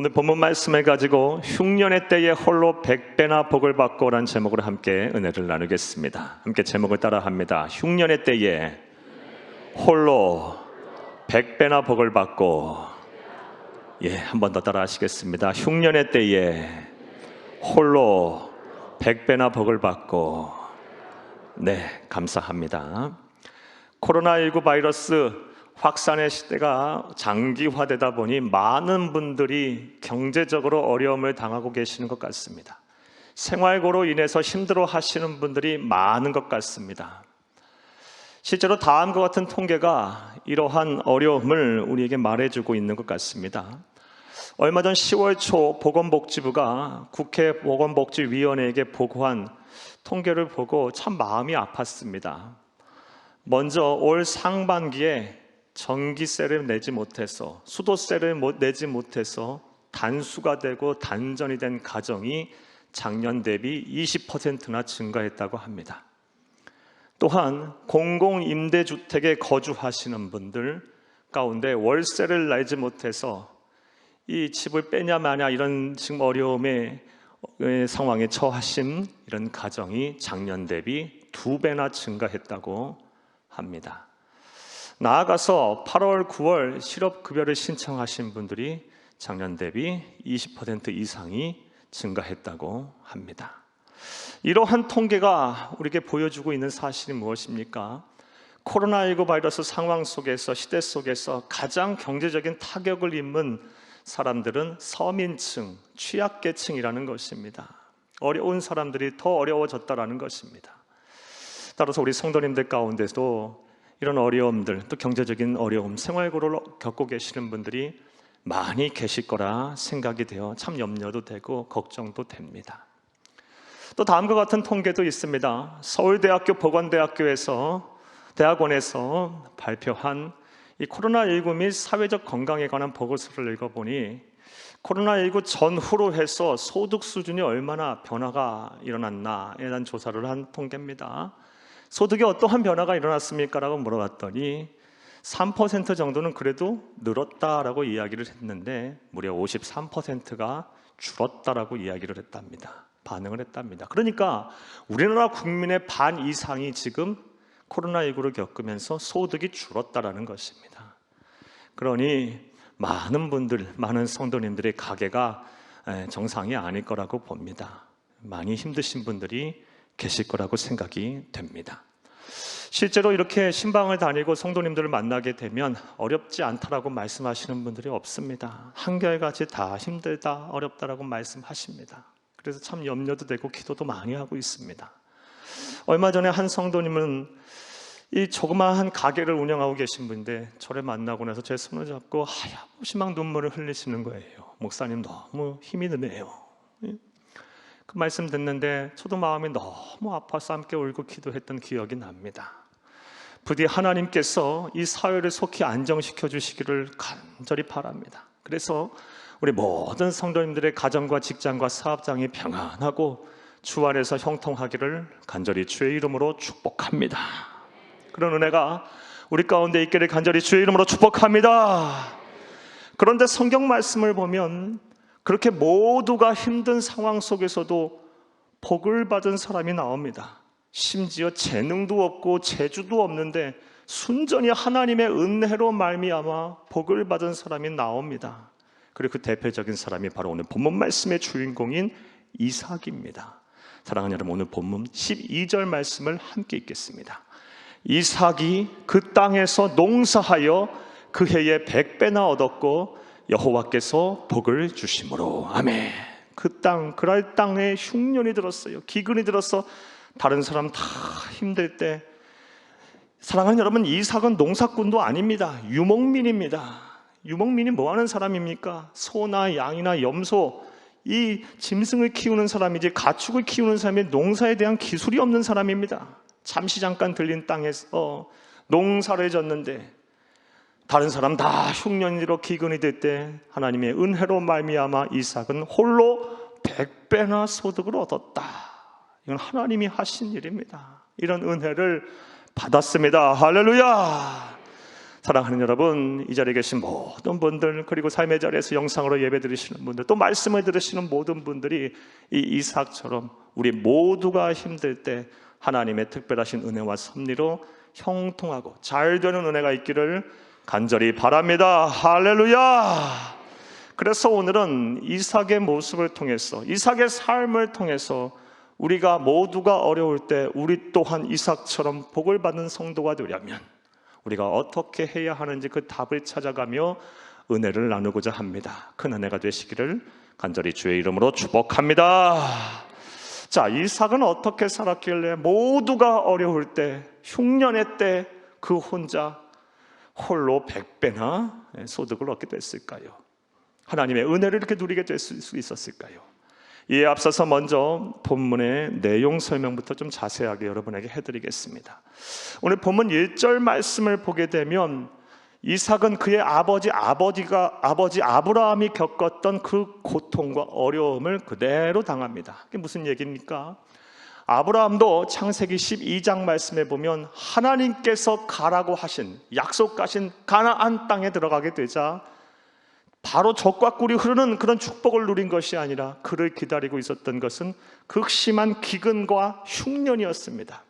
오늘 본문 말씀을 가지고 흉년의 때에 홀로 100배나 복을 받고 라는 제목으로 함께 은혜를 나누겠습니다. 함께 제목을 따라 합니다. 흉년의 때에 홀로 100배나 복을 받고. 한 번 더 따라 하시겠습니다. 흉년의 때에 홀로 100배나 복을 받고. 감사합니다. 코로나19 바이러스 확산의 시대가 장기화되다 보니 많은 분들이 경제적으로 어려움을 당하고 계시는 것 같습니다. 생활고로 인해서 힘들어 하시는 분들이 많은 것 같습니다. 실제로 다음과 같은 통계가 이러한 어려움을 우리에게 말해주고 있는 것 같습니다. 얼마 전 10월 초 보건복지부가 국회 보건복지위원회에게 보고한 통계를 보고 참 마음이 아팠습니다. 먼저 올 상반기에 전기세를 내지 못해서, 수도세를 내지 못해서 단수가 되고 단전이 된 가정이 작년 대비 20%나 증가했다고 합니다. 또한 공공임대주택에 거주하시는 분들 가운데 월세를 내지 못해서 이 집을 빼냐 마냐 이런 지금 어려움의 상황에 처하신 이런 가정이 작년 대비 2배나 증가했다고 합니다. 나아가서 8월, 9월 실업급여를 신청하신 분들이 작년 대비 20% 이상이 증가했다고 합니다. 이러한 통계가 우리에게 보여주고 있는 사실이 무엇입니까? 코로나19 바이러스 상황 속에서, 시대 속에서 가장 경제적인 타격을 입은 사람들은 서민층, 취약계층이라는 것입니다. 어려운 사람들이 더 어려워졌다라는 것입니다. 따라서 우리 성도님들 가운데도 이런 어려움들, 또 경제적인 어려움, 생활고를 겪고 계시는 분들이 많이 계실 거라 생각이 되어 참 염려도 되고 걱정도 됩니다. 또 다음과 같은 통계도 있습니다. 서울대학교 대학원에서 발표한 이 코로나19 및 사회적 건강에 관한 보고서를 읽어보니 코로나19 전후로 해서 소득 수준이 얼마나 변화가 일어났나에 대한 조사를 한 통계입니다. 소득에 어떠한 변화가 일어났습니까? 라고 물어봤더니 3% 정도는 그래도 늘었다라고 이야기를 했는데 무려 53%가 줄었다라고 이야기를 했답니다. 반응을 했답니다. 그러니까 우리나라 국민의 반 이상이 지금 코로나19를 겪으면서 소득이 줄었다라는 것입니다. 그러니 많은 성도님들의 가계가 정상이 아닐 거라고 봅니다. 많이 힘드신 분들이 계실 거라고 생각이 됩니다. 실제로 이렇게 신방을 다니고 성도님들을 만나게 되면 어렵지 않다라고 말씀하시는 분들이 없습니다. 한결같이 다 힘들다, 어렵다라고 말씀하십니다. 그래서 참 염려도 되고 기도도 많이 하고 있습니다. 얼마 전에 한 성도님은 이 조그마한 가게를 운영하고 계신 분인데 저를 만나고 나서 제 손을 잡고 하염없이 막 눈물을 흘리시는 거예요. 목사님 너무 힘이 드네요. 그 말씀 듣는데 저도 마음이 너무 아파서 함께 울고 기도했던 기억이 납니다. 부디 하나님께서 이 사회를 속히 안정시켜 주시기를 간절히 바랍니다. 그래서 우리 모든 성도님들의 가정과 직장과 사업장이 평안하고 주 안에서 형통하기를 간절히 주의 이름으로 축복합니다. 그런 은혜가 우리 가운데 있기를 간절히 주의 이름으로 축복합니다. 그런데 성경 말씀을 보면 그렇게 모두가 힘든 상황 속에서도 복을 받은 사람이 나옵니다. 심지어 재능도 없고 재주도 없는데 순전히 하나님의 은혜로 말미암아 복을 받은 사람이 나옵니다. 그리고 그 대표적인 사람이 바로 오늘 본문 말씀의 주인공인 이삭입니다. 사랑하는 여러분, 오늘 본문 12절 말씀을 함께 읽겠습니다. 이삭이 그 땅에서 농사하여 그 해에 100배나 얻었고 여호와께서 복을 주심으로. 아멘. 그랄 땅에 흉년이 들었어요. 기근이 들어서 다른 사람 다 힘들 때, 사랑하는 여러분, 이삭은 농사꾼도 아닙니다. 유목민입니다. 유목민이 뭐 하는 사람입니까? 소나 양이나 염소, 이 짐승을 키우는 사람이지 가축을 키우는 사람이 농사에 대한 기술이 없는 사람입니다. 잠시 잠깐 들린 땅에서 농사를 졌는데 다른 사람 다 흉년이로 기근이 될 때 하나님의 은혜로 말미암아 이삭은 홀로 100배나 소득을 얻었다. 이건 하나님이 하신 일입니다. 이런 은혜를 받았습니다. 할렐루야. 사랑하는 여러분, 이 자리에 계신 모든 분들, 그리고 삶의 자리에서 영상으로 예배 드리시는 분들, 또 말씀을 들으시는 모든 분들이 이 이삭처럼 우리 모두가 힘들 때 하나님의 특별하신 은혜와 섭리로 형통하고 잘 되는 은혜가 있기를 간절히 바랍니다. 할렐루야! 그래서 오늘은 이삭의 모습을 통해서, 이삭의 삶을 통해서 우리가 모두가 어려울 때 우리 또한 이삭처럼 복을 받는 성도가 되려면 우리가 어떻게 해야 하는지 그 답을 찾아가며 은혜를 나누고자 합니다. 큰 은혜가 되시기를 간절히 주의 이름으로 축복합니다. 자, 이삭은 어떻게 살았길래 모두가 어려울 때, 흉년의 때 그 혼자 홀로 100배나 소득을 얻게 됐을까요? 하나님의 은혜를 이렇게 누리게 될 수 있었을까요? 이에 앞서서 먼저 본문의 내용 설명부터 좀 자세하게 여러분에게 해드리겠습니다. 오늘 본문 1절 말씀을 보게 되면 이삭은 그의 아버지 아브라함이 겪었던 그 고통과 어려움을 그대로 당합니다. 그게 무슨 얘기입니까? 아브라함도 창세기 12장 말씀에 보면 하나님께서 가라고 하신, 약속하신 가나안 땅에 들어가게 되자 바로 젖과 꿀이 흐르는 그런 축복을 누린 것이 아니라 그를 기다리고 있었던 것은 극심한 기근과 흉년이었습니다.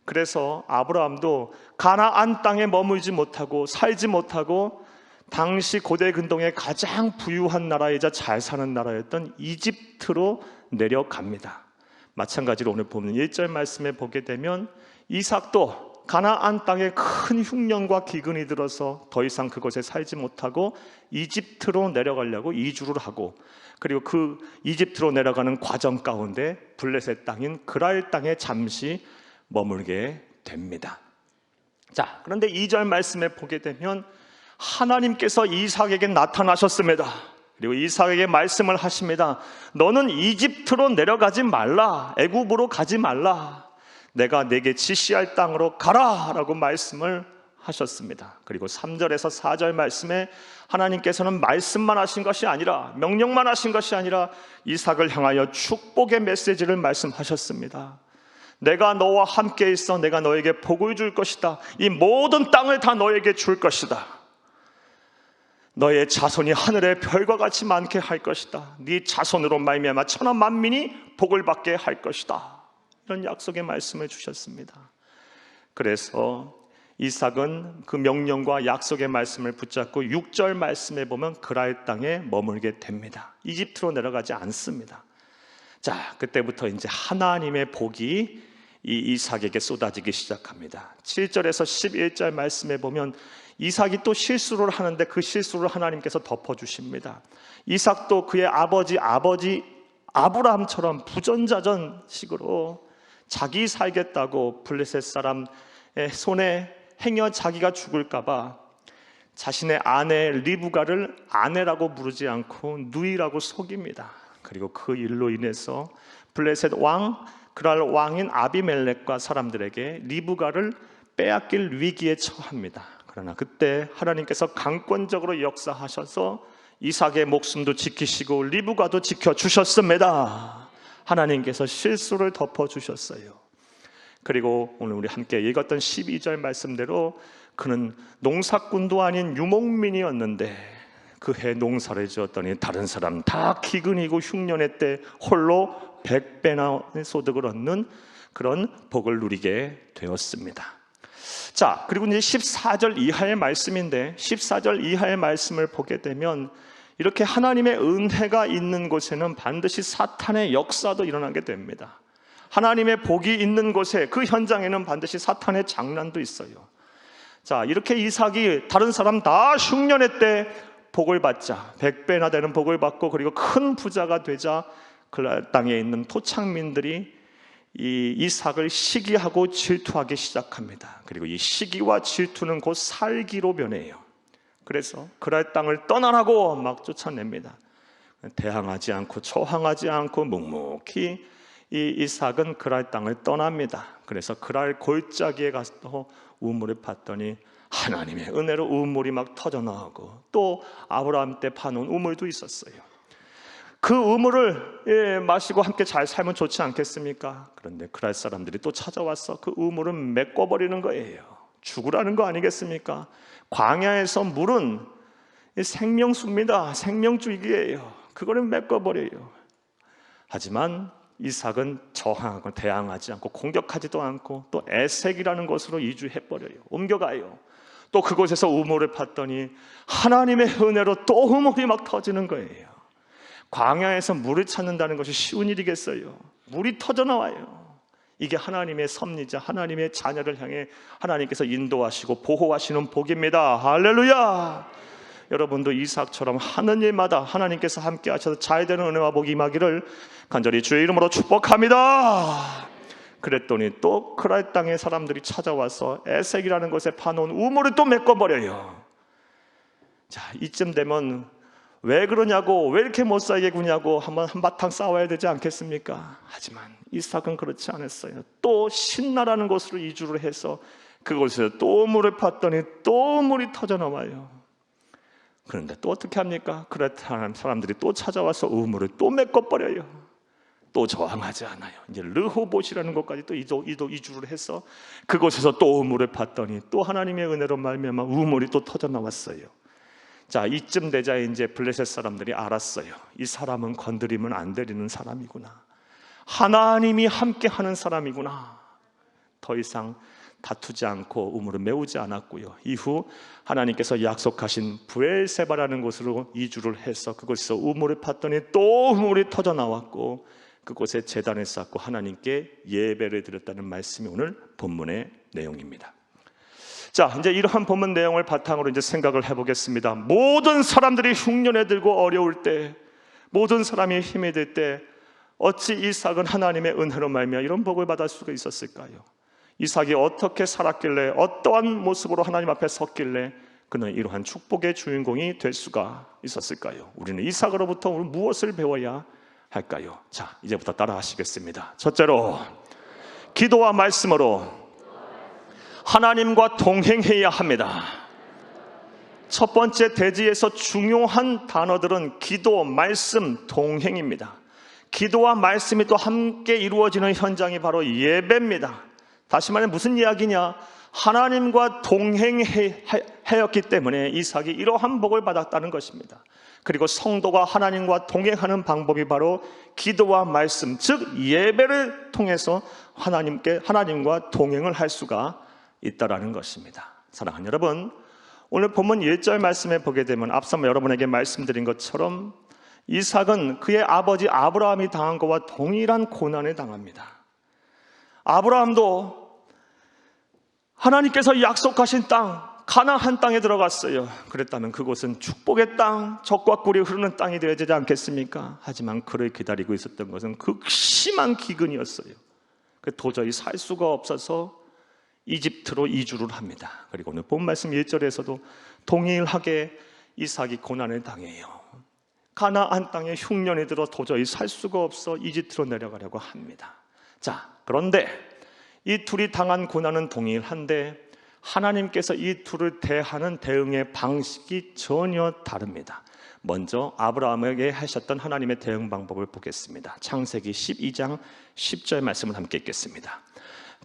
그래서 아브라함도 가나안 땅에 머물지 못하고 살지 못하고 당시 고대 근동의 가장 부유한 나라이자 잘 사는 나라였던 이집트로 내려갑니다. 마찬가지로 오늘 보는 1절 말씀에 보게 되면 이삭도 가나안 땅에 큰 흉년과 기근이 들어서 더 이상 그곳에 살지 못하고 이집트로 내려가려고 이주를 하고, 그리고 그 이집트로 내려가는 과정 가운데 블레셋 땅인 그랄 땅에 잠시 머물게 됩니다. 자, 그런데 2절 말씀에 보게 되면 하나님께서 이삭에게 나타나셨습니다. 그리고 이삭에게 말씀을 하십니다. 너는 이집트로 내려가지 말라, 애굽으로 가지 말라, 내가 내게 지시할 땅으로 가라 라고 말씀을 하셨습니다. 그리고 3절에서 4절 말씀에 하나님께서는 말씀만 하신 것이 아니라, 명령만 하신 것이 아니라 이삭을 향하여 축복의 메시지를 말씀하셨습니다. 내가 너와 함께 있어 내가 너에게 복을 줄 것이다. 이 모든 땅을 다 너에게 줄 것이다. 너의 자손이 하늘의 별과 같이 많게 할 것이다. 네 자손으로 말미암아 천하 만민이 복을 받게 할 것이다. 이런 약속의 말씀을 주셨습니다. 그래서 이삭은 그 명령과 약속의 말씀을 붙잡고 6절 말씀에 보면 그랄 땅에 머물게 됩니다. 이집트로 내려가지 않습니다. 자, 그때부터 이제 하나님의 복이 이 이삭에게 쏟아지기 시작합니다. 7절에서 11절 말씀에 보면 이삭이 또 실수를 하는데 그 실수를 하나님께서 덮어주십니다. 이삭도 그의 아버지 아브라함처럼 부전자전식으로 자기 살겠다고 블레셋 사람의 손에 행여 자기가 죽을까봐 자신의 아내 리브가를 아내라고 부르지 않고 누이라고 속입니다. 그리고 그 일로 인해서 블레셋 왕, 그랄 왕인 아비멜렉과 사람들에게 리브가를 빼앗길 위기에 처합니다. 그러나 그때 하나님께서 강권적으로 역사하셔서 이삭의 목숨도 지키시고 리브가도 지켜주셨습니다. 하나님께서 실수를 덮어주셨어요. 그리고 오늘 우리 함께 읽었던 12절 말씀대로 그는 농사꾼도 아닌 유목민이었는데 그 해 농사를 지었더니 다른 사람 다 기근이고 흉년의 때 홀로 100배나 소득을 얻는 그런 복을 누리게 되었습니다. 자, 그리고 이제 14절 이하의 말씀인데 14절 이하의 말씀을 보게 되면 이렇게 하나님의 은혜가 있는 곳에는 반드시 사탄의 역사도 일어나게 됩니다. 하나님의 복이 있는 곳에 그 현장에는 반드시 사탄의 장난도 있어요. 자, 이렇게 이삭이 다른 사람 다 흉년의 때 복을 받자 100배나 되는 복을 받고 그리고 큰 부자가 되자 그 땅에 있는 토착민들이 이 이삭을 시기하고 질투하기 시작합니다. 그리고 이 시기와 질투는 곧 살기로 변해요. 그래서 그랄 땅을 떠나라고 막 쫓아냅니다. 대항하지 않고 저항하지 않고 묵묵히 이 이삭은 그랄 땅을 떠납니다. 그래서 그랄 골짜기에 가서 우물을 팠더니 하나님의 은혜로 우물이 막 터져 나오고 또 아브라함 때 파놓은 우물도 있었어요. 그 우물을 마시고 함께 잘 살면 좋지 않겠습니까? 그런데 그랄 사람들이 또 찾아와서 그 우물은 메꿔버리는 거예요. 죽으라는 거 아니겠습니까? 광야에서 물은 생명수입니다. 생명줄기예요. 그거를 메꿔버려요. 하지만 이삭은 저항하고 대항하지 않고 공격하지도 않고 또 에색이라는 곳으로 이주해버려요. 옮겨가요. 또 그곳에서 우물을 팠더니 하나님의 은혜로 또 우물이 막 터지는 거예요. 광야에서 물을 찾는다는 것이 쉬운 일이겠어요? 물이 터져나와요. 이게 하나님의 섭리자, 하나님의 자녀를 향해 하나님께서 인도하시고 보호하시는 복입니다. 할렐루야! 여러분도 이삭처럼 하는 일마다 하나님께서 함께 하셔서 잘 되는 은혜와 복이 임하기를 간절히 주의 이름으로 축복합니다. 그랬더니 또 그랄 땅에 사람들이 찾아와서 에색이라는 곳에 파놓은 우물을 또 메꿔버려요. 자, 이쯤 되면 왜 그러냐고, 왜 이렇게 못 살게 구냐고 한바탕 싸워야 되지 않겠습니까? 하지만 이삭은 그렇지 않았어요. 또 신나라는 곳으로 이주를 해서 그곳에서 또 물을 팠더니 또 물이 터져나와요. 그런데 또 어떻게 합니까? 그렇다는 사람들이 또 찾아와서 우물을 또 메꿔버려요. 또 저항하지 않아요. 이제 르호봇이라는 곳까지 또 이주를 해서 그곳에서 또 우물을 팠더니 또 하나님의 은혜로 말미암아 우물이 또 터져나왔어요. 자, 이쯤 되자 이제 블레셋 사람들이 알았어요. 이 사람은 건드리면 안 되는 사람이구나. 하나님이 함께하는 사람이구나. 더 이상 다투지 않고 우물을 메우지 않았고요. 이후 하나님께서 약속하신 브엘세바라는 곳으로 이주를 해서 그곳에서 우물을 팠더니 또 우물이 터져 나왔고 그곳에 제단을 쌓고 하나님께 예배를 드렸다는 말씀이 오늘 본문의 내용입니다. 자, 이제 이러한 본문 내용을 바탕으로 이제 생각을 해보겠습니다. 모든 사람들이 흉년에 들고 어려울 때, 모든 사람이 힘이 들 때 어찌 이삭은 하나님의 은혜로 말미암아 이런 복을 받을 수가 있었을까요? 이삭이 어떻게 살았길래, 어떠한 모습으로 하나님 앞에 섰길래 그는 이러한 축복의 주인공이 될 수가 있었을까요? 우리는 이삭으로부터 우리 무엇을 배워야 할까요? 자, 이제부터 따라 하시겠습니다. 첫째로, 기도와 말씀으로 하나님과 동행해야 합니다. 첫 번째 대지에서 중요한 단어들은 기도, 말씀, 동행입니다. 기도와 말씀이 또 함께 이루어지는 현장이 바로 예배입니다. 다시 말해 무슨 이야기냐? 하나님과 동행하였기 때문에 이삭이 이러한 복을 받았다는 것입니다. 그리고 성도가 하나님과 동행하는 방법이 바로 기도와 말씀, 즉 예배를 통해서 하나님과 동행을 할 수가 있다라는 것입니다. 사랑하는 여러분, 오늘 본문 1절 말씀에 보게 되면 앞서 여러분에게 말씀드린 것처럼 이삭은 그의 아버지 아브라함이 당한 것과 동일한 고난을 당합니다. 아브라함도 하나님께서 약속하신 땅, 가나안 땅에 들어갔어요. 그랬다면 그곳은 축복의 땅, 젖과 꿀이 흐르는 땅이 되어야 되지 않겠습니까? 하지만 그를 기다리고 있었던 것은 극심한 기근이었어요. 도저히 살 수가 없어서 이집트로 이주를 합니다. 그리고 오늘 본 말씀 1절에서도 동일하게 이삭이 고난을 당해요. 가나안 땅에 흉년이 들어 도저히 살 수가 없어 이집트로 내려가려고 합니다. 자, 그런데 이 둘이 당한 고난은 동일한데 하나님께서 이 둘을 대하는 대응의 방식이 전혀 다릅니다. 먼저 아브라함에게 하셨던 하나님의 대응 방법을 보겠습니다. 창세기 12장 10절 말씀을 함께 읽겠습니다.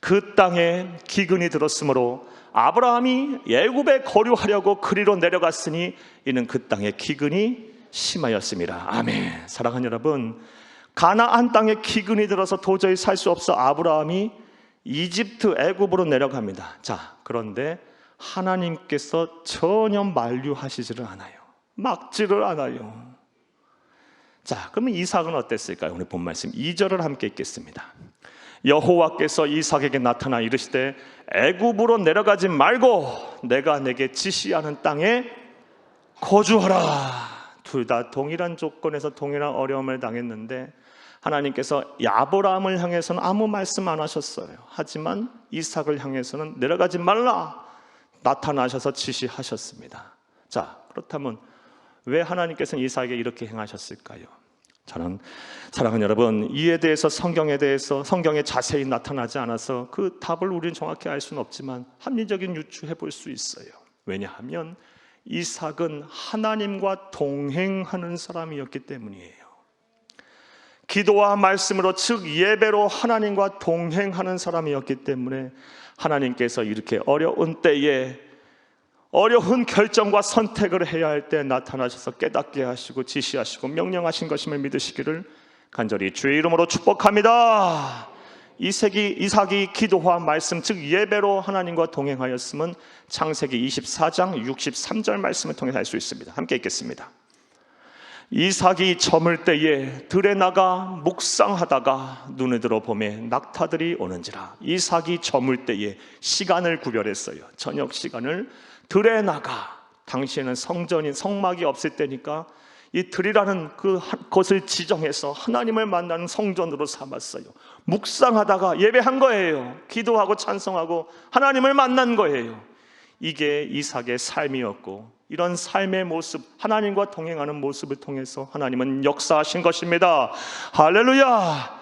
그 땅에 기근이 들었으므로 아브라함이 애굽에 거류하려고 그리로 내려갔으니 이는 그 땅에 기근이 심하였습니다. 아멘. 사랑하는 여러분, 가나안 땅에 기근이 들어서 도저히 살 수 없어 아브라함이 이집트 애굽으로 내려갑니다. 자, 그런데 하나님께서 전혀 만류하시지를 않아요. 막지를 않아요. 자, 그러면 이삭은 어땠을까요? 오늘 본 말씀 2절을 함께 읽겠습니다. 여호와께서 이삭에게 나타나 이르시되 애굽으로 내려가지 말고 내가 내게 지시하는 땅에 거주하라. 둘 다 동일한 조건에서 동일한 어려움을 당했는데 하나님께서 아브라함을 향해서는 아무 말씀 안 하셨어요. 하지만 이삭을 향해서는 내려가지 말라 나타나셔서 지시하셨습니다. 자, 그렇다면 왜 하나님께서는 이삭에게 이렇게 행하셨을까요? 저는 사랑하는 여러분, 이에 대해서 성경에 자세히 나타나지 않아서 그 답을 우리는 정확히 알 수는 없지만 합리적인 유추해 볼 수 있어요. 왜냐하면 이삭은 하나님과 동행하는 사람이었기 때문이에요. 기도와 말씀으로 즉 예배로 하나님과 동행하는 사람이었기 때문에 하나님께서 이렇게 어려운 때에 어려운 결정과 선택을 해야 할 때 나타나셔서 깨닫게 하시고 지시하시고 명령하신 것임을 믿으시기를 간절히 주의 이름으로 축복합니다. 이삭이 기도와 말씀 즉 예배로 하나님과 동행하였음은 창세기 24장 63절 말씀을 통해 알 수 있습니다. 함께 읽겠습니다. 이삭이 저물 때에 들에 나가 묵상하다가 눈에 들어 보매 낙타들이 오는지라. 이삭이 저물 때에 시간을 구별했어요. 저녁 시간을 들에 나가, 당시에는 성전인 성막이 없을 때니까 이 들이라는 그것을 지정해서 하나님을 만나는 성전으로 삼았어요. 묵상하다가 예배한 거예요. 기도하고 찬송하고 하나님을 만난 거예요. 이게 이삭의 삶이었고, 이런 삶의 모습, 하나님과 동행하는 모습을 통해서 하나님은 역사하신 것입니다. 할렐루야!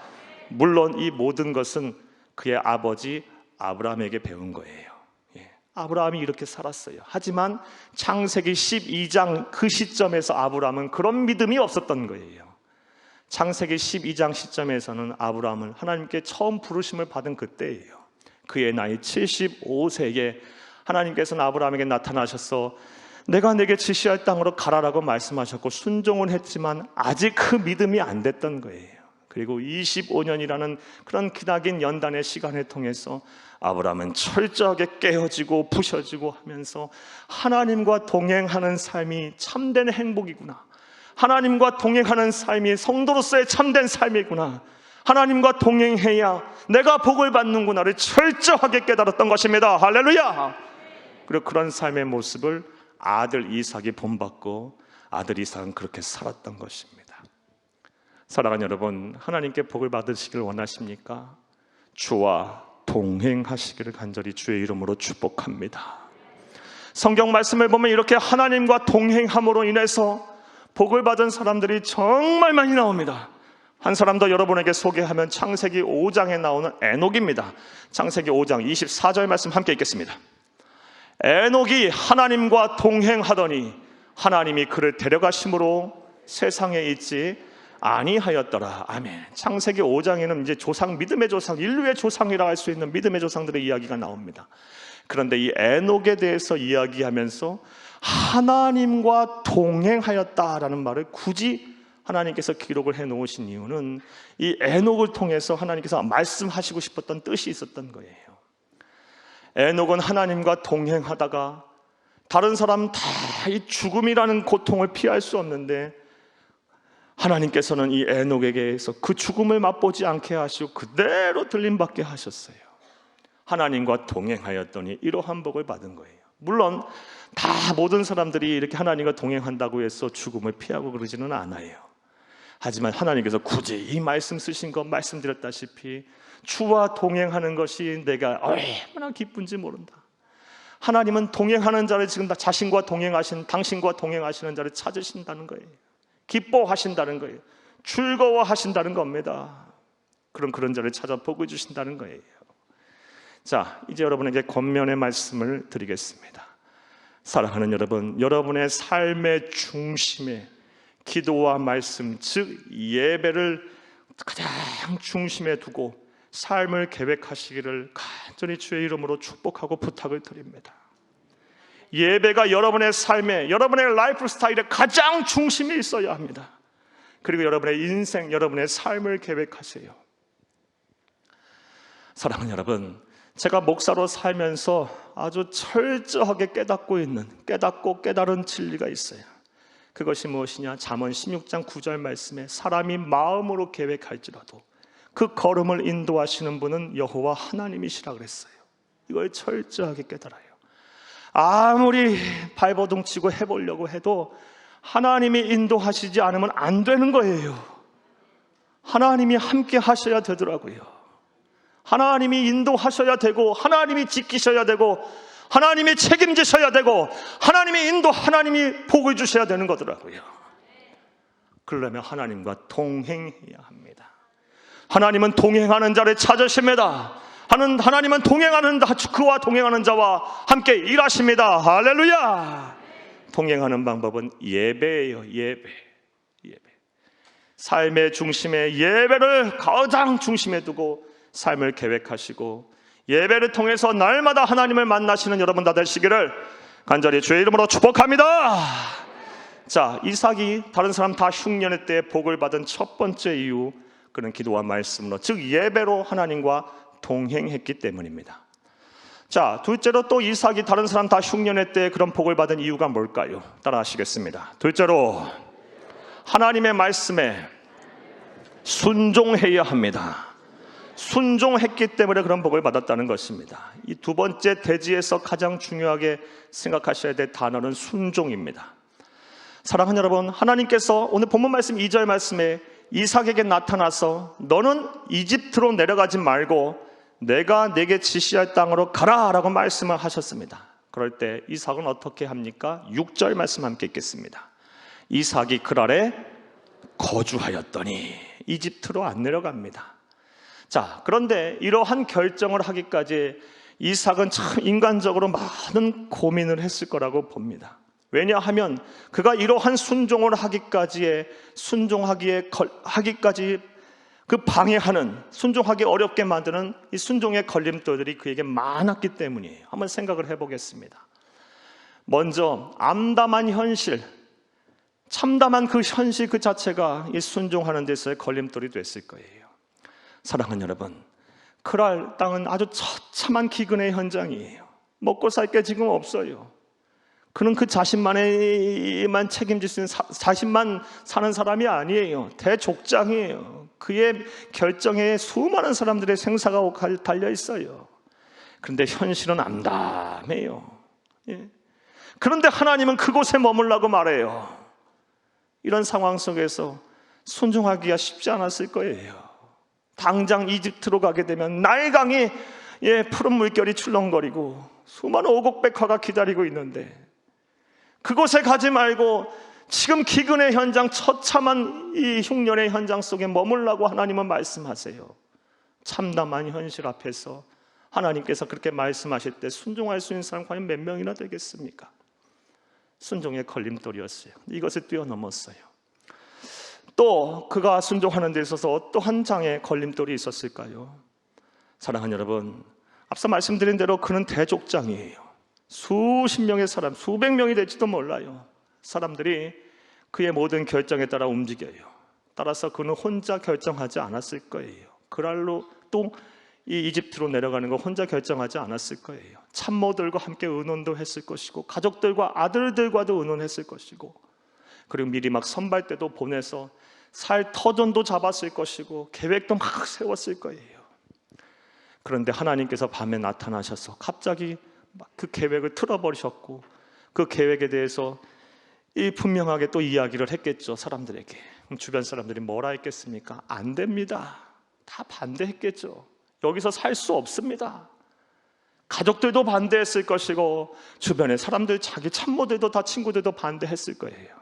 물론 이 모든 것은 그의 아버지 아브라함에게 배운 거예요. 아브라함이 이렇게 살았어요. 하지만 창세기 12장 그 시점에서 아브라함은 그런 믿음이 없었던 거예요. 창세기 12장 시점에서는 아브라함은 하나님께 처음 부르심을 받은 그때예요. 그의 나이 75세에 하나님께서는 아브라함에게 나타나셔서 내가 내게 지시할 땅으로 가라라고 말씀하셨고 순종은 했지만 아직 그 믿음이 안 됐던 거예요. 그리고 25년이라는 그런 기나긴 연단의 시간을 통해서 아브라함은 철저하게 깨어지고 부셔지고 하면서 하나님과 동행하는 삶이 참된 행복이구나, 하나님과 동행하는 삶이 성도로서의 참된 삶이구나, 하나님과 동행해야 내가 복을 받는구나를 철저하게 깨달았던 것입니다. 할렐루야! 그리고 그런 삶의 모습을 아들 이삭이 본받고 아들 이삭은 그렇게 살았던 것입니다. 사랑하는 여러분, 하나님께 복을 받으시길 원하십니까? 주와 동행하시기를 간절히 주의 이름으로 축복합니다. 성경 말씀을 보면 이렇게 하나님과 동행함으로 인해서 복을 받은 사람들이 정말 많이 나옵니다. 한 사람 더 여러분에게 소개하면 창세기 5장에 나오는 에녹입니다. 창세기 5장 24절 말씀 함께 읽겠습니다. 에녹이 하나님과 동행하더니 하나님이 그를 데려가심으로 세상에 있지 아니하였더라. 아멘. 창세기 5장에는 이제 조상, 믿음의 조상, 인류의 조상이라 할 수 있는 믿음의 조상들의 이야기가 나옵니다. 그런데 이 에녹에 대해서 이야기하면서 하나님과 동행하였다라는 말을 굳이 하나님께서 기록을 해 놓으신 이유는 이 에녹을 통해서 하나님께서 말씀하시고 싶었던 뜻이 있었던 거예요. 에녹은 하나님과 동행하다가 다른 사람 다 이 죽음이라는 고통을 피할 수 없는데 하나님께서는 이 에녹에게서 그 죽음을 맛보지 않게 하시고 그대로 들림받게 하셨어요. 하나님과 동행하였더니 이러한 복을 받은 거예요. 물론 다 모든 사람들이 이렇게 하나님과 동행한다고 해서 죽음을 피하고 그러지는 않아요. 하지만 하나님께서 굳이 이 말씀 쓰신 거 말씀드렸다시피 주와 동행하는 것이 내가 얼마나 기쁜지 모른다. 하나님은 동행하는 자를 지금 다 자신과 동행하신, 당신과 동행하시는 자를 찾으신다는 거예요. 기뻐하신다는 거예요. 즐거워하신다는 겁니다. 그런 자를 찾아 복을 주신다는 거예요. 자, 이제 여러분에게 권면의 말씀을 드리겠습니다. 사랑하는 여러분, 여러분의 삶의 중심에 기도와 말씀, 즉 예배를 가장 중심에 두고 삶을 계획하시기를 간절히 주의 이름으로 축복하고 부탁을 드립니다. 예배가 여러분의 삶에, 여러분의 라이프 스타일에 가장 중심에 있어야 합니다. 그리고 여러분의 인생, 여러분의 삶을 계획하세요. 사랑하는 여러분, 제가 목사로 살면서 아주 철저하게 깨닫고 깨달은 진리가 있어요. 그것이 무엇이냐? 잠언 16장 9절 말씀에 사람이 마음으로 계획할지라도 그 걸음을 인도하시는 분은 여호와 하나님이시라 그랬어요. 이걸 철저하게 깨달아요. 아무리 발버둥 치고 해보려고 해도 하나님이 인도하시지 않으면 안 되는 거예요. 하나님이 함께 하셔야 되더라고요. 하나님이 인도하셔야 되고, 하나님이 지키셔야 되고, 하나님이 책임지셔야 되고, 하나님이 복을 주셔야 되는 거더라고요. 그러려면 하나님과 동행해야 합니다. 하나님은 동행하는 자를 찾으십니다. 하나님은 그와 동행하는 자와 함께 일하십니다. 할렐루야! 동행하는 방법은 예배예요. 예배. 삶의 중심에 예배를 가장 중심에 두고 삶을 계획하시고 예배를 통해서 날마다 하나님을 만나시는 여러분 다 되시기를 간절히 주의 이름으로 축복합니다. 자, 이삭이 다른 사람 다 흉년의 때에 복을 받은 첫 번째 이유, 그는 기도와 말씀으로, 즉 예배로 하나님과 동행했기 때문입니다. 자, 둘째로 또 이삭이 다른 사람 다 흉년의 때에 그런 복을 받은 이유가 뭘까요? 따라 하시겠습니다. 둘째로 하나님의 말씀에 순종해야 합니다. 순종했기 때문에 그런 복을 받았다는 것입니다. 이 두 번째 대지에서 가장 중요하게 생각하셔야 될 단어는 순종입니다. 사랑하는 여러분, 하나님께서 오늘 본문 말씀 2절 말씀에 이삭에게 나타나서 너는 이집트로 내려가지 말고 내가 내게 지시할 땅으로 가라 라고 말씀을 하셨습니다. 그럴 때 이삭은 어떻게 합니까? 6절 말씀 함께 읽겠습니다. 이삭이 그랄에 거주하였더니 이집트로 안 내려갑니다. 자, 그런데 이러한 결정을 하기까지 이삭은 참 인간적으로 많은 고민을 했을 거라고 봅니다. 왜냐하면 그가 이러한 순종을 하기까지 그 방해하는, 순종하기 어렵게 만드는 이 순종의 걸림돌들이 그에게 많았기 때문이에요. 한번 생각을 해보겠습니다. 먼저 암담한 현실, 참담한 그 현실 그 자체가 이 순종하는 데서의 걸림돌이 됐을 거예요. 사랑하는 여러분, 그랄 땅은 아주 처참한 기근의 현장이에요. 먹고 살 게 지금 없어요. 그는 그 자신만에만 책임질 수 있는, 자신만 사는 사람이 아니에요. 대족장이에요. 그의 결정에 수많은 사람들의 생사가 달려 있어요. 그런데 현실은 암담해요. 그런데 하나님은 그곳에 머물라고 말해요. 이런 상황 속에서 순종하기가 쉽지 않았을 거예요. 당장 이집트로 가게 되면 나일강이 푸른 물결이 출렁거리고 수많은 오곡백화가 기다리고 있는데 그곳에 가지 말고 지금 기근의 현장, 처참한 이 흉년의 현장 속에 머물라고 하나님은 말씀하세요. 참담한 현실 앞에서 하나님께서 그렇게 말씀하실 때 순종할 수 있는 사람 과연 몇 명이나 되겠습니까? 순종의 걸림돌이었어요. 이것을 뛰어넘었어요. 또 그가 순종하는 데 있어서 어떠한 장의 걸림돌이 있었을까요? 사랑하는 여러분, 앞서 말씀드린 대로 그는 대족장이에요. 수십 명의 사람, 수백 명이 될지도 몰라요. 사람들이 그의 모든 결정에 따라 움직여요. 따라서 그는 혼자 결정하지 않았을 거예요. 그랄로 또 이 이집트로 내려가는 거 혼자 결정하지 않았을 거예요. 참모들과 함께 의논도 했을 것이고 가족들과 아들들과도 의논했을 것이고 그리고 미리 막 선발대도 보내서 살 터전도 잡았을 것이고 계획도 막 세웠을 거예요. 그런데 하나님께서 밤에 나타나셔서 갑자기 그 계획을 틀어버리셨고 그 계획에 대해서 분명하게 또 이야기를 했겠죠. 사람들에게. 그럼 주변 사람들이 뭐라 했겠습니까? 안 됩니다. 다 반대했겠죠. 여기서 살 수 없습니다. 가족들도 반대했을 것이고 주변의 사람들, 자기 참모들도 다 친구들도 반대했을 거예요.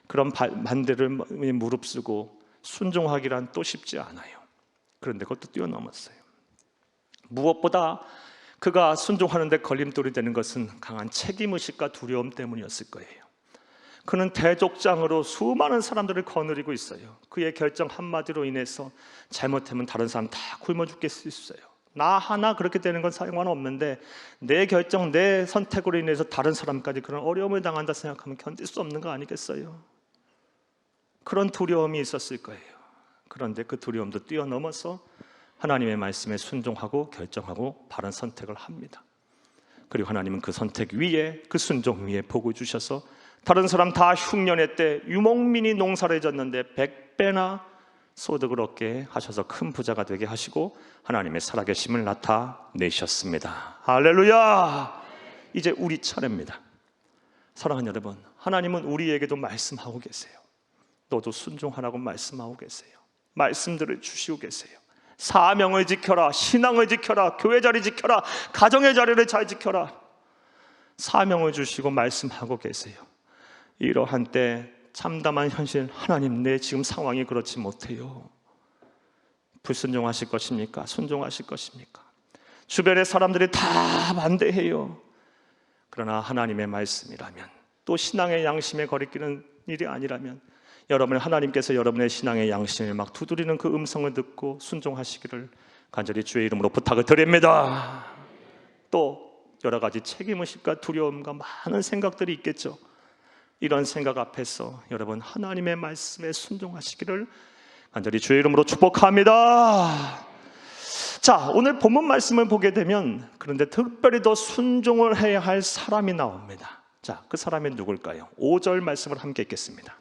그런 반대를 무릅쓰고 순종하기란 또 쉽지 않아요. 그런데 그것도 뛰어넘었어요. 무엇보다 그가 순종하는 데 걸림돌이 되는 것은 강한 책임의식과 두려움 때문이었을 거예요. 그는 대족장으로 수많은 사람들을 거느리고 있어요. 그의 결정 한마디로 인해서 잘못하면 다른 사람 다 굶어 죽게 수 있어요. 나 하나 그렇게 되는 건 상관없는데 내 결정, 내 선택으로 인해서 다른 사람까지 그런 어려움을 당한다 생각하면 견딜 수 없는 거 아니겠어요? 그런 두려움이 있었을 거예요. 그런데 그 두려움도 뛰어넘어서 하나님의 말씀에 순종하고 결정하고 바른 선택을 합니다. 그리고 하나님은 그 선택 위에, 그 순종 위에 복을 주셔서 다른 사람 다 흉년의 때 유목민이 농사를 졌는데 100배나 소득을 얻게 하셔서 큰 부자가 되게 하시고 하나님의 살아계심을 나타내셨습니다. 할렐루야! 이제 우리 차례입니다. 사랑하는 여러분, 하나님은 우리에게도 말씀하고 계세요. 너도 순종하라고 말씀하고 계세요. 말씀들을 주시고 계세요. 사명을 지켜라, 신앙을 지켜라, 교회 자리 지켜라, 가정의 자리를 잘 지켜라. 사명을 주시고 말씀하고 계세요. 이러한 때 참담한 현실, 하나님 내 지금 상황이 그렇지 못해요. 불순종하실 것입니까? 순종하실 것입니까? 주변의 사람들이 다 반대해요. 그러나 하나님의 말씀이라면, 또 신앙의 양심에 거리끼는 일이 아니라면 여러분 하나님께서 여러분의 신앙의 양심을 막 두드리는 그 음성을 듣고 순종하시기를 간절히 주의 이름으로 부탁을 드립니다. 또 여러 가지 책임의식과 두려움과 많은 생각들이 있겠죠. 이런 생각 앞에서 여러분 하나님의 말씀에 순종하시기를 간절히 주의 이름으로 축복합니다. 자, 오늘 본문 말씀을 보게 되면 그런데 특별히 더 순종을 해야 할 사람이 나옵니다. 자, 그 사람이 누굴까요? 5절 말씀을 함께 읽겠습니다.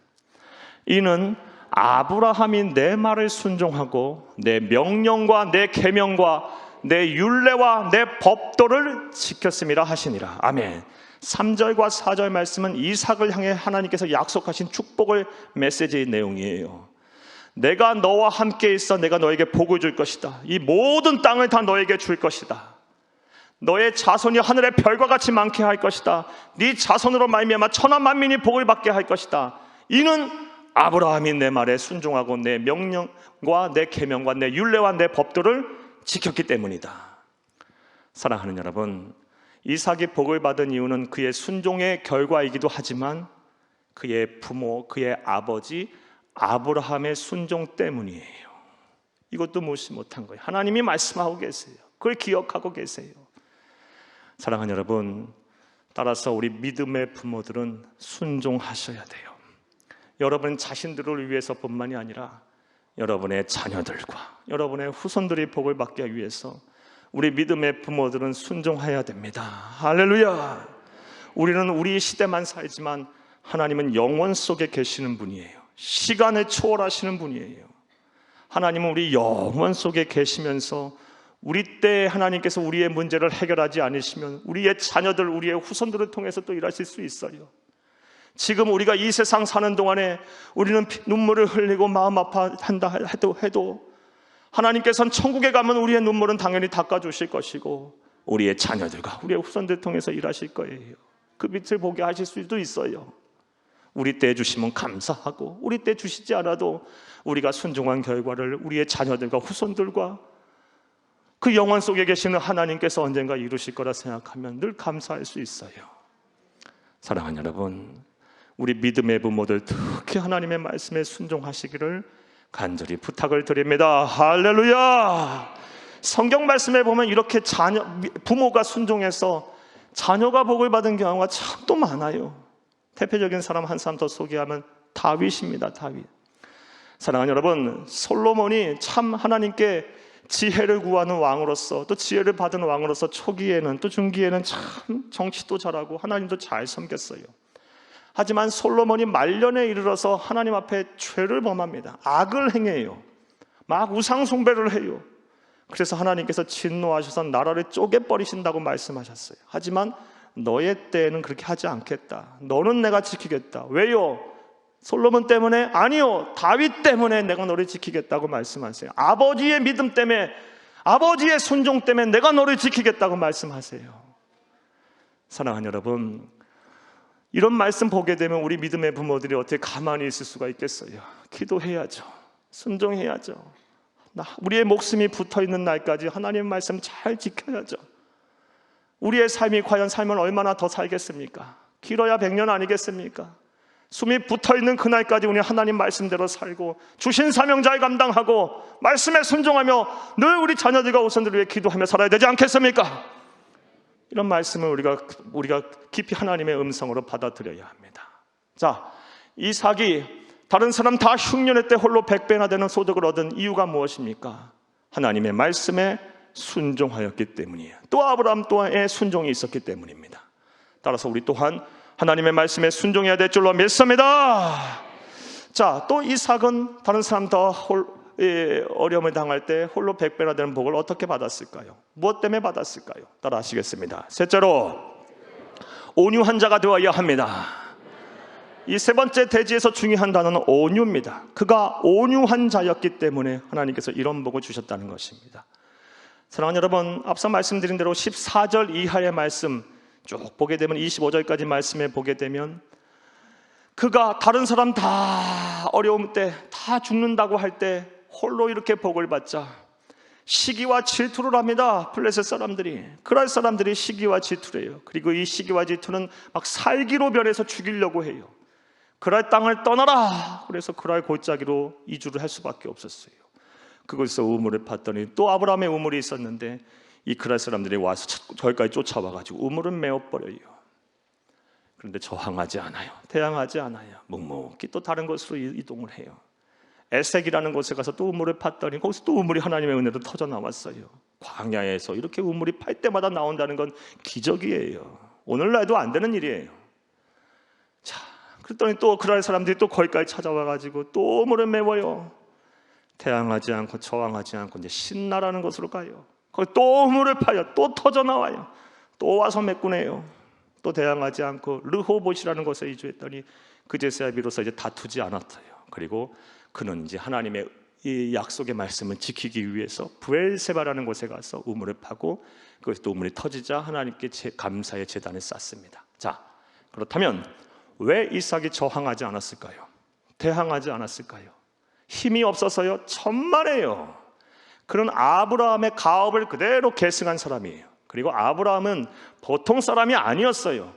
이는 아브라함이 내 말을 순종하고 내 명령과 내 계명과 내 율례와 내 법도를 지켰음이라 하시니라. 아멘. 3절과 4절 말씀은 이삭을 향해 하나님께서 약속하신 축복의 메시지의 내용이에요. 내가 너와 함께 있어 내가 너에게 복을 줄 것이다. 이 모든 땅을 다 너에게 줄 것이다. 너의 자손이 하늘의 별과 같이 많게 할 것이다. 네 자손으로 말미암아 천하 만민이 복을 받게 할 것이다. 이는 아브라함이 내 말에 순종하고 내 명령과 내 계명과 내 율례와 내 법도를 지켰기 때문이다. 사랑하는 여러분, 이삭이 복을 받은 이유는 그의 순종의 결과이기도 하지만 그의 부모, 그의 아버지 아브라함의 순종 때문이에요. 이것도 무시 못한 거예요. 하나님이 말씀하고 계세요. 그걸 기억하고 계세요. 사랑하는 여러분, 따라서 우리 믿음의 부모들은 순종하셔야 돼요. 여러분 자신들을 위해서뿐만이 아니라 여러분의 자녀들과 여러분의 후손들이 복을 받기 위해서 우리 믿음의 부모들은 순종해야 됩니다. 할렐루야. 우리는 우리 시대만 살지만 하나님은 영원 속에 계시는 분이에요. 시간을 초월하시는 분이에요. 하나님은 우리 영원 속에 계시면서 우리 때에 하나님께서 우리의 문제를 해결하지 않으시면 우리의 자녀들, 우리의 후손들을 통해서 또 일하실 수 있어요. 지금 우리가 이 세상 사는 동안에 우리는 눈물을 흘리고 마음 아파한다 해도 하나님께서는 천국에 가면 우리의 눈물은 당연히 닦아주실 것이고 우리의 자녀들과 우리의 후손들 통해서 일하실 거예요. 그 빛을 보게 하실 수도 있어요. 우리 때 주시면 감사하고 우리 때 주시지 않아도 우리가 순종한 결과를 우리의 자녀들과 후손들과 그 영원 속에 계시는 하나님께서 언젠가 이루실 거라 생각하면 늘 감사할 수 있어요. 사랑하는 여러분, 우리 믿음의 부모들 특히 하나님의 말씀에 순종하시기를 간절히 부탁을 드립니다. 할렐루야. 성경 말씀에 보면 이렇게 부모가 순종해서 자녀가 복을 받은 경우가 참 또 많아요. 대표적인 사람 한 사람 더 소개하면 다윗입니다. 다윗. 사랑하는 여러분, 솔로몬이 참 하나님께 지혜를 구하는 왕으로서 또 지혜를 받은 왕으로서 초기에는 또 중기에는 참 정치도 잘하고 하나님도 잘 섬겼어요. 하지만 솔로몬이 말년에 이르러서 하나님 앞에 죄를 범합니다. 악을 행해요. 막 우상 숭배를 해요. 그래서 하나님께서 진노하셔서 나라를 쪼개버리신다고 말씀하셨어요. 하지만 너의 때에는 그렇게 하지 않겠다. 너는 내가 지키겠다. 왜요? 솔로몬 때문에? 아니요, 다윗 때문에 내가 너를 지키겠다고 말씀하세요. 아버지의 믿음 때문에, 아버지의 순종 때문에 내가 너를 지키겠다고 말씀하세요. 사랑하는 여러분, 이런 말씀 보게 되면 우리 믿음의 부모들이 어떻게 가만히 있을 수가 있겠어요? 기도해야죠. 순종해야죠. 우리의 목숨이 붙어있는 날까지 하나님의 말씀 잘 지켜야죠. 우리의 삶이 과연 삶을 얼마나 더 살겠습니까? 길어야 100년 아니겠습니까? 숨이 붙어있는 그날까지 우리 하나님 말씀대로 살고 주신 사명 잘 감당하고 말씀에 순종하며 늘 우리 자녀들과 후손들을 위해 기도하며 살아야 되지 않겠습니까? 이런 말씀을 우리가 깊이 하나님의 음성으로 받아들여야 합니다. 자, 이삭이 다른 사람 다 흉년의 때 홀로 100배나 되는 소득을 얻은 이유가 무엇입니까? 하나님의 말씀에 순종하였기 때문이에요. 또 아브라함 또한의 순종이 있었기 때문입니다. 따라서 우리 또한 하나님의 말씀에 순종해야 될 줄로 믿습니다. 자, 또 이삭은 다른 사람 더 어려움을 당할 때 홀로 100배나 되는 복을 어떻게 받았을까요? 무엇 때문에 받았을까요? 따라 하시겠습니다. 셋째로, 온유한 자가 되어야 합니다. 이 세 번째 대지에서 중요한 단어는 온유입니다. 그가 온유한 자였기 때문에 하나님께서 이런 복을 주셨다는 것입니다. 사랑하는 여러분, 앞서 말씀드린 대로 14절 이하의 말씀 쭉 보게 되면 25절까지 말씀에 보게 되면 그가 다른 사람 다 어려움 때 다 죽는다고 할 때 홀로 이렇게 복을 받자 시기와 질투를 합니다. 블레셋 사람들이, 그랄 사람들이 시기와 질투를 해요. 그리고 이 시기와 질투는 막 살기로 변해서 죽이려고 해요. 그랄 땅을 떠나라. 그래서 그랄 골짜기로 이주를 할 수밖에 없었어요. 그곳에서 우물을 팠더니 또 아브라함의 우물이 있었는데 이 그랄 사람들이 와서 저기까지 쫓아와가지고 우물을 메워버려요. 그런데 저항하지 않아요. 대항하지 않아요. 묵묵히 또 다른 곳으로 이동을 해요. 에색이라는 곳에 가서 또 우물을 팠더니 거기서 또 우물이 하나님의 은혜로 터져 나왔어요. 광야에서 이렇게 우물이 팔 때마다 나온다는 건 기적이에요. 오늘날도 안 되는 일이에요. 자, 그랬더니 또 그랄 사람들이 또 거기까지 찾아와가지고 또 우물을 메워요. 대항하지 않고 저항하지 않고 이제 신나라는 곳으로 가요. 거기 또 우물을 파요. 또 터져 나와요. 또 와서 메꾸네요. 또 대항하지 않고 르호봇이라는 곳에 이주했더니 그제서야 비로소 이제 다투지 않았어요. 그리고 그는 이제 하나님의 이 약속의 말씀을 지키기 위해서 브엘세바라는 곳에 가서 우물을 파고 그것이 또 우물이 터지자 하나님께 감사의 제단을 쌓습니다. 자, 그렇다면 왜 이삭이 저항하지 않았을까요? 대항하지 않았을까요? 힘이 없어서요? 천만에요. 그런 아브라함의 가업을 그대로 계승한 사람이에요. 그리고 아브라함은 보통 사람이 아니었어요.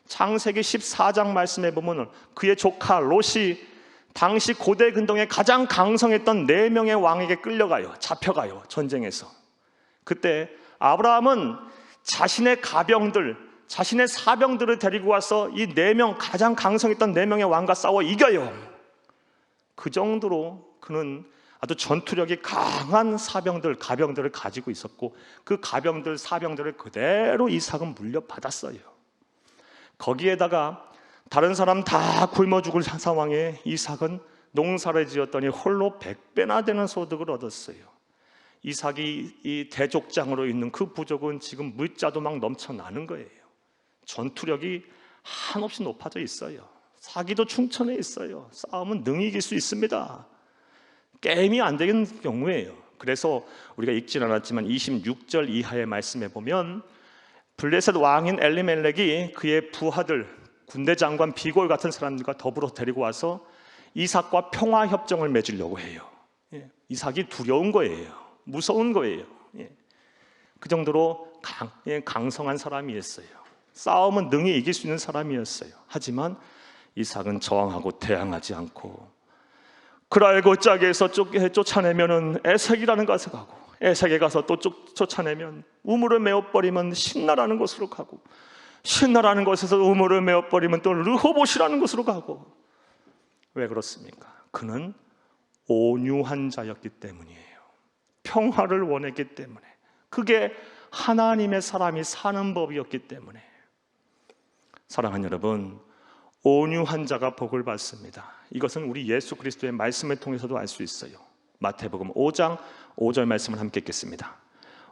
창세기 14장 말씀에 보면 그의 조카 롯이 당시 고대 근동에 가장 강성했던 4명의 왕에게 끌려가요. 잡혀가요. 전쟁에서. 그때 아브라함은 자신의 가병들, 자신의 사병들을 데리고 와서 이 4명, 가장 강성했던 4명의 왕과 싸워 이겨요. 그 정도로 그는 아주 전투력이 강한 사병들, 가병들을 가지고 있었고 그 가병들, 사병들을 그대로 이삭은 물려받았어요. 거기에다가 다른 사람 다 굶어 죽을 상황에 이삭은 농사를 지었더니 홀로 100배나 되는 소득을 얻었어요. 이삭이 이 대족장으로 있는 그 부족은 지금 물자도 막 넘쳐나는 거예요. 전투력이 한없이 높아져 있어요. 사기도 충천해 있어요. 싸움은 능히 이길 수 있습니다. 게임이 안 되는 경우예요. 그래서 우리가 읽진 않았지만 26절 이하의 말씀에 보면 블레셋 왕인 엘리멜렉이 그의 부하들, 군대 장관 비골 같은 사람들과 더불어 데리고 와서 이삭과 평화협정을 맺으려고 해요. 이삭이 두려운 거예요. 무서운 거예요. 그 정도로 강성한 사람이었어요. 싸움은 능히 이길 수 있는 사람이었어요. 하지만 이삭은 저항하고 대항하지 않고 그랄 골짜기에서 쫓아내면은 에색이라는 곳에 가고 에색에 가서 또 쫓아내면 우물을 메워버리면 신나라는 곳으로 가고 신나라는 곳에서 우물을 메워버리면 또 르호봇이라는 곳으로 가고. 왜 그렇습니까? 그는 온유한 자였기 때문이에요. 평화를 원했기 때문에. 그게 하나님의 사람이 사는 법이었기 때문에. 사랑하는 여러분, 온유한 자가 복을 받습니다. 이것은 우리 예수 그리스도의 말씀을 통해서도 알 수 있어요. 마태복음 5장 5절 말씀을 함께 읽겠습니다.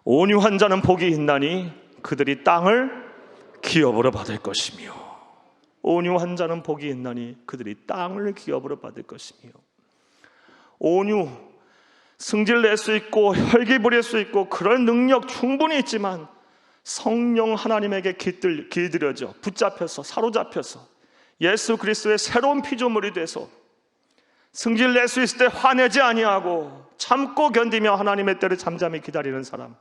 온유한 자는 복이 있나니 그들이 땅을 기업으로 받을 것이며. 온유한 자는 복이 있나니 그들이 땅을 기업으로 받을 것이며. 온유, 승질 낼 수 있고 혈기 부릴 수 있고 그런 능력 충분히 있지만 성령 하나님에게 길들여져 붙잡혀서 사로잡혀서 예수 그리스도의 새로운 피조물이 돼서 승질 낼 수 있을 때 화내지 아니하고 참고 견디며 하나님의 때를 잠잠히 기다리는 사람,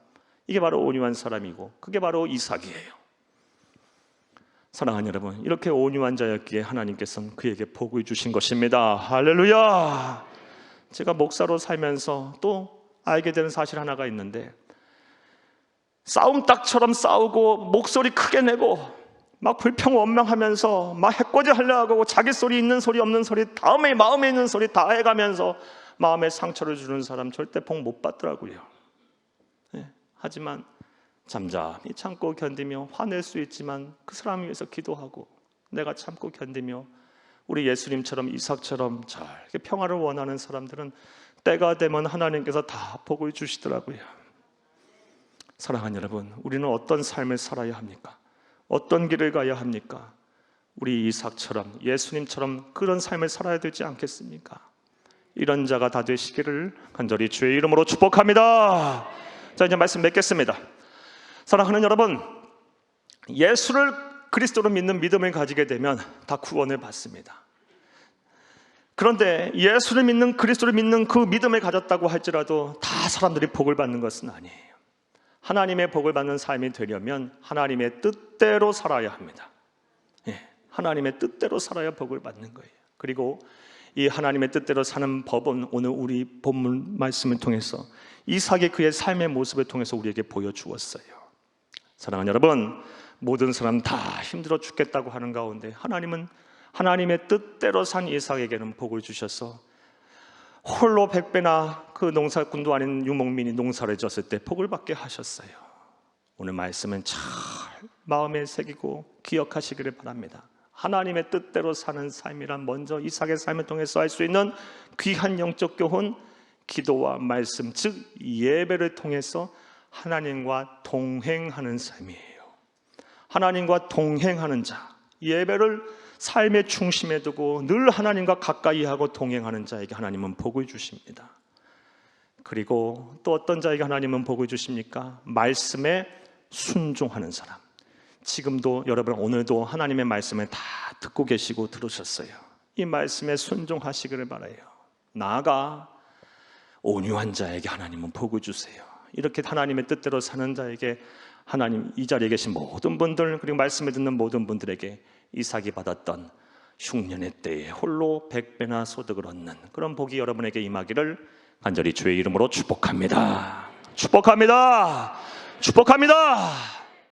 이게 바로 온유한 사람이고 그게 바로 이삭이에요. 사랑하는 여러분, 이렇게 온유한 자였기에 하나님께서는 그에게 복을 주신 것입니다. 할렐루야. 제가 목사로 살면서 또 알게 되는 사실 하나가 있는데, 싸움닭처럼 싸우고 목소리 크게 내고 막 불평원망하면서 막 해코지 하려 하고 자기 소리 있는 소리 없는 소리 마음에 있는 소리 다 해가면서 마음에 상처를 주는 사람 절대 복 못 받더라고요. 하지만 잠잠히 참고 견디며 화낼 수 있지만 그 사람을 위해서 기도하고 내가 참고 견디며 우리 예수님처럼 이삭처럼 잘 평화를 원하는 사람들은 때가 되면 하나님께서 다 복을 주시더라고요. 사랑하는 여러분, 우리는 어떤 삶을 살아야 합니까? 어떤 길을 가야 합니까? 우리 이삭처럼 예수님처럼 그런 삶을 살아야 되지 않겠습니까? 이런 자가 다 되시기를 간절히 주의 이름으로 축복합니다. 자, 이제 말씀 맺겠습니다. 사랑하는 여러분, 예수를 그리스도로 믿는 믿음을 가지게 되면 다 구원을 받습니다. 그런데 예수를 믿는, 그리스도를 믿는 그 믿음을 가졌다고 할지라도 다 사람들이 복을 받는 것은 아니에요. 하나님의 복을 받는 삶이 되려면 하나님의 뜻대로 살아야 합니다. 하나님의 뜻대로 살아야 복을 받는 거예요. 그리고 이 하나님의 뜻대로 사는 법은 오늘 우리 본문 말씀을 통해서 이삭이 그의 삶의 모습을 통해서 우리에게 보여주었어요. 사랑하는 여러분, 모든 사람 다 힘들어 죽겠다고 하는 가운데 하나님은 하나님의 뜻대로 산 이삭에게는 복을 주셔서 홀로 100배나 그 농사꾼도 아닌 유목민이 농사를 졌을 때 복을 받게 하셨어요. 오늘 말씀은 잘 마음에 새기고 기억하시기를 바랍니다. 하나님의 뜻대로 사는 삶이란 먼저 이삭의 삶을 통해서 할 수 있는 귀한 영적 교훈, 기도와 말씀, 즉 예배를 통해서 하나님과 동행하는 삶이에요. 하나님과 동행하는 자, 예배를 삶의 중심에 두고 늘 하나님과 가까이 하고 동행하는 자에게 하나님은 복을 주십니다. 그리고 또 어떤 자에게 하나님은 복을 주십니까? 말씀에 순종하는 사람. 지금도 여러분 오늘도 하나님의 말씀을 다 듣고 계시고 들으셨어요. 이 말씀에 순종하시기를 바라요. 나아가 온유한 자에게 하나님은 복을 주세요. 이렇게 하나님의 뜻대로 사는 자에게 하나님, 이 자리에 계신 모든 분들, 그리고 말씀을 듣는 모든 분들에게 이삭이 받았던 흉년의 때에 홀로 100배나 소득을 얻는 그런 복이 여러분에게 임하기를 간절히 주의 이름으로 축복합니다. 축복합니다. 축복합니다.